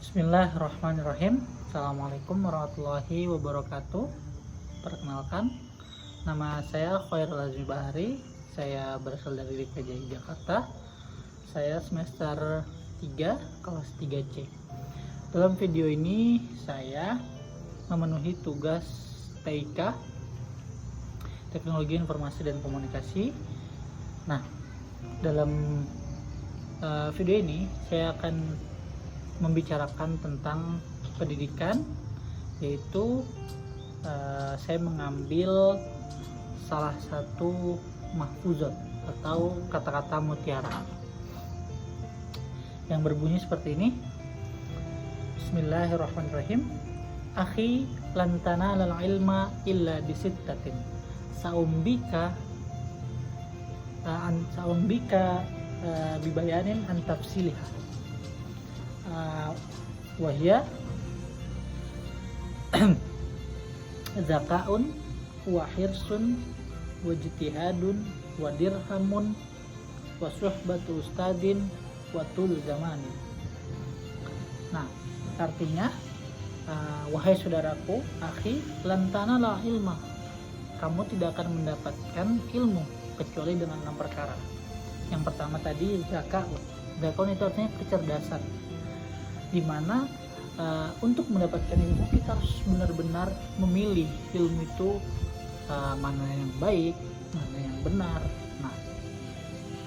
Bismillahirrahmanirrahim. Assalamualaikum warahmatullahi wabarakatuh. Perkenalkan, nama saya Khairul Azmi Bahari. Saya berasal dari DKJ Jakarta. Saya semester 3 kelas 3C. Dalam video ini saya memenuhi tugas TIK, Teknologi Informasi dan Komunikasi. Nah, dalam video ini saya akan membicarakan tentang pendidikan, yaitu saya mengambil salah satu mahfuzat atau kata-kata mutiara yang berbunyi seperti ini. Bismillahirrahmanirrahim. Akhi lan tanalal ilma illa bisittatin saumbika bibayanin an tafsiliha wahya zakaun wa hirsun wa jitihadun wa dirhamun wa suhbatu ustadin wa tul zamanin. Nah, artinya wahai saudaraku, akhi, lantana la ilma, kamu tidak akan mendapatkan ilmu kecuali dengan 6 perkara. Yang pertama tadi zakaun. Zakaun itu artinya kecerdasan, dimana untuk mendapatkan ilmu kita harus benar-benar memilih ilmu itu mana yang baik, mana yang benar. Nah,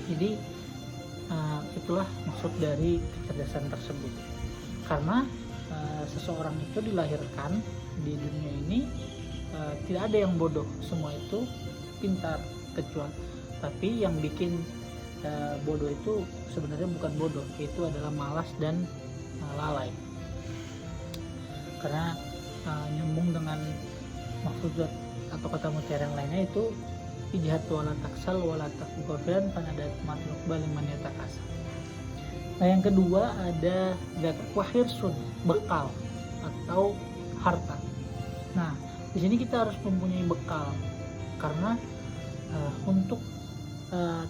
jadi itulah maksud dari kecerdasan tersebut. Karena seseorang itu dilahirkan di dunia ini tidak ada yang bodoh, semua itu pintar, kecuali tapi yang bikin bodoh itu sebenarnya bukan bodoh, itu adalah malas dan lalai. Karena nyambung dengan mahfuzat atau kata mutiara yang lainnya, itu ijhat wala taksal wala takufran panadat matluk baliman yatakasal. Nah, yang kedua ada wahirsun, bekal atau harta. Nah, di sini kita harus mempunyai bekal karena untuk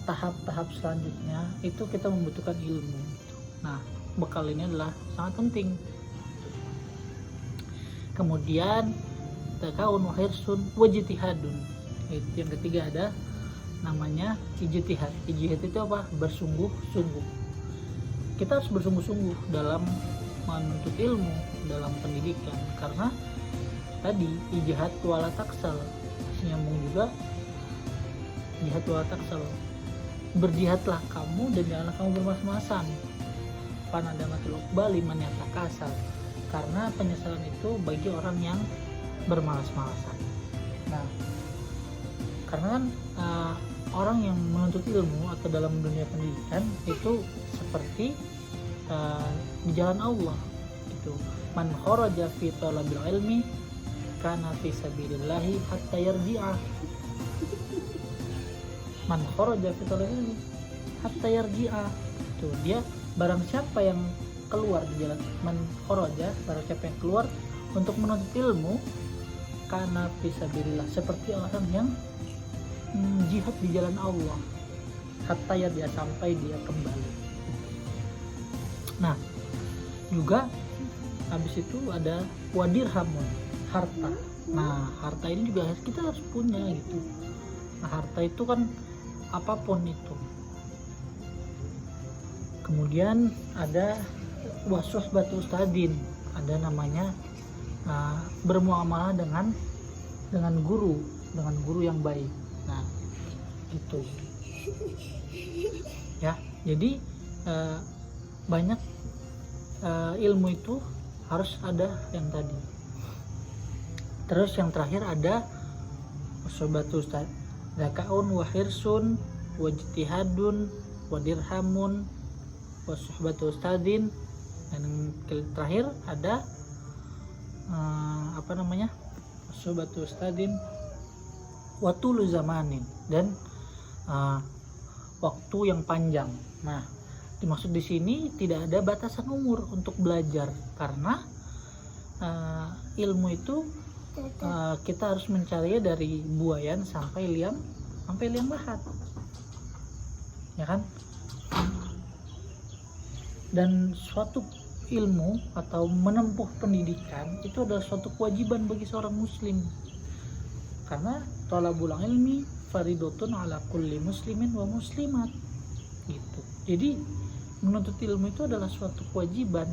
tahap-tahap selanjutnya itu kita membutuhkan ilmu. Nah, bekal ini adalah sangat penting. Kemudian takaun wahirsun wajitihadun. Yang ketiga ada namanya ijtihad. Ijtihad itu apa? Bersungguh-sungguh. Kita harus bersungguh-sungguh dalam menuntut ilmu, dalam pendidikan, karena tadi ijtihad wala taksal, nyambung juga jihad wala taksal, berjihadlah kamu dan janganlah kamu bermas-masan. Panadamatul uqbal liman yatakasal, karena penyesalan itu bagi orang yang bermalas-malasan. Nah, karena kan orang yang menuntut ilmu atau dalam dunia pendidikan itu seperti di jalan Allah. Itu man kharaja fi talabil ilmi kana fi sabilillahi hatta yarji'a. Man kharaja fi talabil ilmi hatta yarji'a. Itu dia, barang siapa yang keluar di jalan, man kharaja, barang siapa yang keluar untuk menuntut ilmu, kana fi sabilillah, seperti orang yang jihad di jalan Allah, hatta yarji'a, sampai dia kembali. Nah, juga habis itu ada wadirhamun, harta. Nah, harta ini juga kita harus punya gitu. Nah, harta itu kan apapun itu. Kemudian ada wasuhbatu ustadin, ada namanya bermuamalah dengan guru yang baik. Nah, gitu ya. Jadi banyak ilmu itu harus ada yang tadi. Terus yang terakhir ada wasuhbatu ustad, zakaun wahirsun wajtihadun wadirhamun wasuhbatu ustadin. Dan yang terakhir ada wasuhbatu ustadin watulu zamanin, dan waktu yang panjang. Nah, dimaksud di sini tidak ada batasan umur untuk belajar, karena ilmu itu kita harus mencarinya dari buayan sampai liang lahat, ya kan? Dan suatu ilmu atau menempuh pendidikan itu adalah suatu kewajiban bagi seorang muslim, karena thalabul ilmi faridotun ala kulli muslimin wa muslimat gitu. Jadi menuntut ilmu itu adalah suatu kewajiban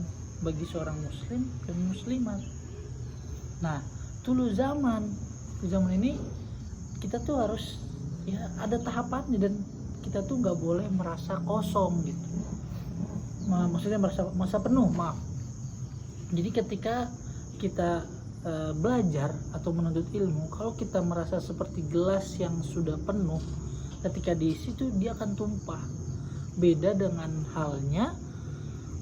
bagi seorang muslim dan muslimat. Nah, dulu zaman ini kita tuh harus ya ada tahapannya, dan kita tuh nggak boleh merasa kosong gitu. Maksudnya masa penuh, maaf. Jadi ketika kita belajar atau menuntut ilmu, kalau kita merasa seperti gelas yang sudah penuh, ketika diisi itu dia akan tumpah. Beda dengan halnya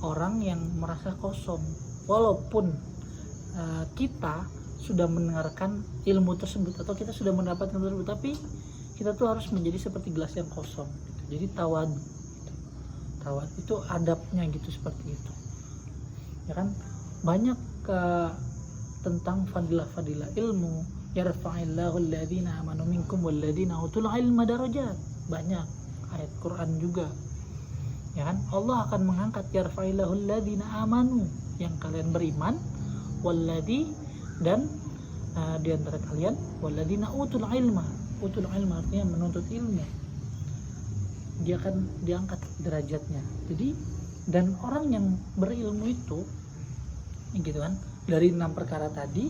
orang yang merasa kosong. Walaupun kita sudah mendengarkan ilmu tersebut atau kita sudah mendapatkan ilmu tersebut, tapi kita tuh harus menjadi seperti gelas yang kosong gitu. Jadi tawadu itu adabnya gitu, seperti itu ya kan. Banyak tentang fadilah ilmu, yarfa'illahu alladhina amanu minkum walladhina utul ilma darajat. Banyak ayat Quran juga ya kan. Allah akan mengangkat yarfa'illahu alladhina amanu, yang kalian beriman, walladhi, dan di antara kalian walladhina utul ilma artinya menuntut ilmu, dia akan diangkat derajatnya. Jadi, dan orang yang berilmu itu gitu kan, dari 6 perkara tadi,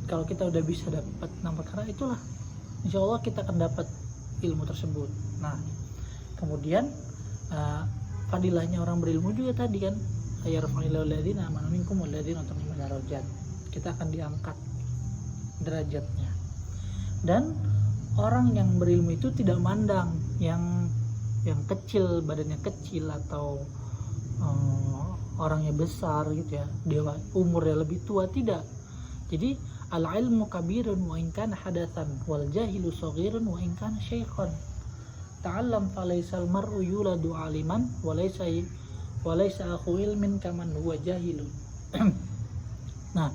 kalau kita udah bisa dapat 6 perkara itulah, insya Allah kita akan dapat ilmu tersebut. Nah, kemudian fadilahnya orang berilmu juga tadi kan, yarfa'illahu alladhina amanu minkum walladhina utul ilma darajat, kita akan diangkat derajatnya. Dan orang yang berilmu itu tidak mandang yang kecil, badannya kecil, atau orangnya besar gitu ya, dewa umurnya lebih tua, tidak. Jadi al ilmu kabirun wa in kana hadatsan wal jahilu shaghirun wa in kana syaikhan. Ta'allam falaisal mar'u yuladu aliman wa laysa akhu ilmin kaman huwa jahilun. Nah,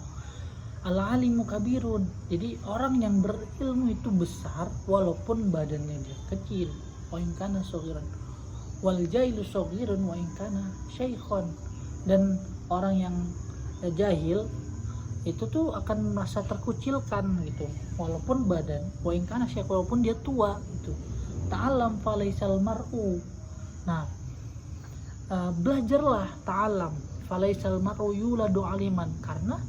al-alimu kabirun, jadi orang yang berilmu itu besar walaupun badannya dia kecil, wa in kana shaghiran, wal jahilu shaghirun wa in kana syaikhon, dan orang yang jahil itu tuh akan merasa terkucilkan gitu walaupun badan, wa in kana syekh, walaupun dia tua gitu. Ta'alam falaisal mar'u, nah belajarlah, ta'alam falaisal mar'u yuladu aliman, karena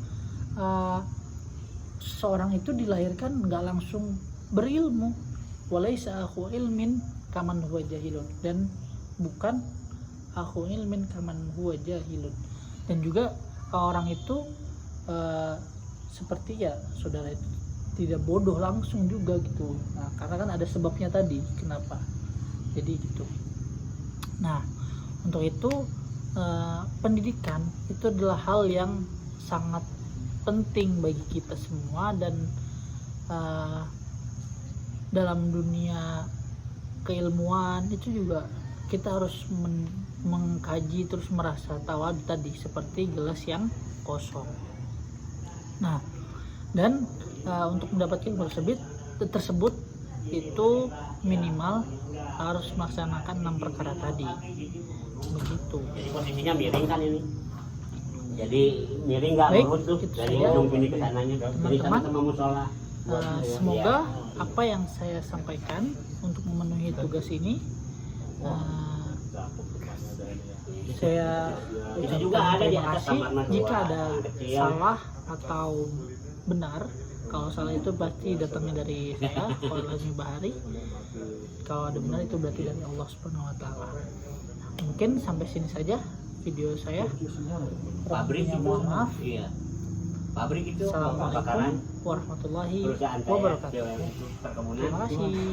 seorang itu dilahirkan nggak langsung berilmu. Walaysa akhu ilmin kaman huwa jahilun, dan bukan akhu ilmin kaman huwa jahilun. Dan juga orang itu seperti ya saudara itu tidak bodoh langsung juga gitu. Nah, karena kan ada sebabnya tadi kenapa jadi gitu. Nah, untuk itu pendidikan itu adalah hal yang sangat penting bagi kita semua, dan dalam dunia keilmuan itu juga kita harus mengkaji terus, merasa tawadu tadi seperti gelas yang kosong. Nah, dan untuk mendapatkan ilmu tersebut itu minimal harus melaksanakan 6 perkara tadi, begitu. Jadi posisinya miring kan ini, jadi miring nggak lurus tuh dari ujung sini ke sananya, dari sama musola. Semoga apa yang saya sampaikan untuk memenuhi tugas ini saya ucapkan terima kasih. Jika ada salah atau benar, kalau salah itu pasti datangnya dari saya, Al-Azmi Bahari. Kalau ada benar itu berarti dari Allah Subhanahu wa taala. Mungkin sampai sini saja video saya. Pabrik itu, maaf. Iya. Pabrik itu Assalamualaikum warahmatullahi wabarakatuh. Terima Terima kasih.